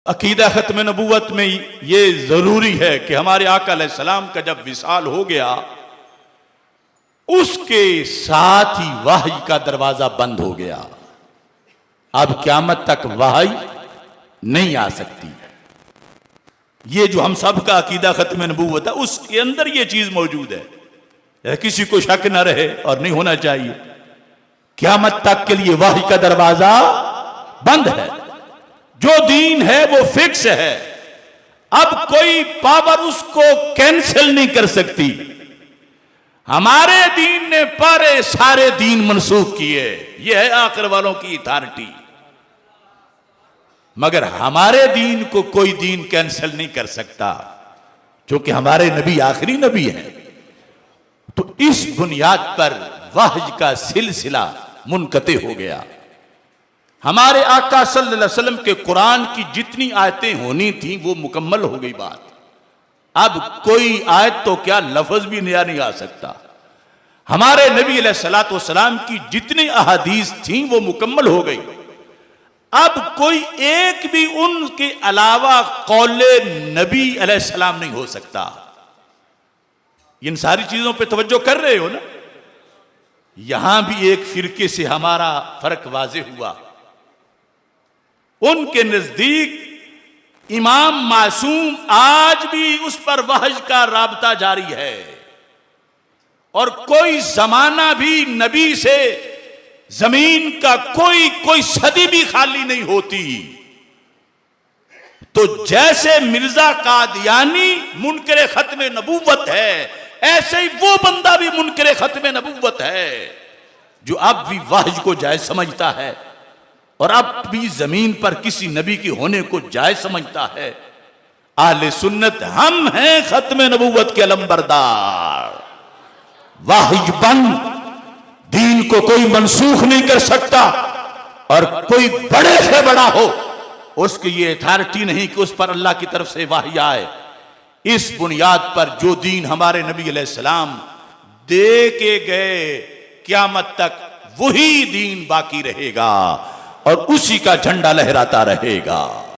अकीदा खत्म नबूवत में ये जरूरी है कि हमारे आका अलैहिस्सलाम का जब विसाल हो गया उसके साथ ही वही का दरवाजा बंद हो गया। अब क़यामत तक वही नहीं आ सकती। ये जो हम सब का अकीदा खत्म नबूवत है उसके अंदर ये चीज मौजूद है, किसी को शक न रहे और नहीं होना चाहिए। क़यामत तक के लिए वही का दरवाजा बंद है। जो दीन है वो फिक्स है, अब कोई पावर उसको कैंसिल नहीं कर सकती। हमारे दीन ने सारे दीन मनसूख किए, ये है आखिर वालों की अथॉरिटी। मगर हमारे दीन को कोई दीन कैंसिल नहीं कर सकता, क्योंकि हमारे नबी आखिरी नबी हैं। तो इस बुनियाद पर वहज का सिलसिला मुनक़ते हो गया। हमारे आका सल्लल्लाहु अलैहि वसल्लम के कुरान की जितनी आयतें होनी थी वो मुकम्मल हो गई बात। अब कोई आयत तो क्या लफ्ज भी नया नहीं आ सकता। हमारे नबी अलैहिस्सलातु वस्सलाम की जितनी अहादीस थी वो मुकम्मल हो गई। अब कोई एक भी उनके अलावा कौले नबी अलैहिस्सलाम नहीं हो सकता। इन सारी चीजों पे तवज्जो कर रहे हो ना। यहां भी एक फिरके से हमारा फर्क वाज़े हुआ। उनके नजदीक इमाम मासूम आज भी उस पर वहज का राबता जारी है, और कोई जमाना भी नबी से जमीन का कोई सदी भी खाली नहीं होती। तो जैसे मिर्जा कादियानी मुनकरे खत्म नबूवत है, ऐसे ही वो बंदा भी मुनकरे खत्म नबूवत है जो अब भी वहज को जायज समझता है और अब भी जमीन पर किसी नबी के होने को जायज समझता है। आले सुन्नत हम हैं खत्म नबूवत के अलंबरदार। वहज बंद दीन को कोई मनसूख नहीं कर सकता, और कोई बड़े से बड़ा हो उसकी ये अथॉरिटी नहीं कि उस पर अल्लाह की तरफ से वही आए। इस बुनियाद पर जो दीन हमारे नबी अलैहिस्सलाम दे के गए, क़यामत तक वही दीन बाकी रहेगा और उसी का झंडा लहराता रहेगा।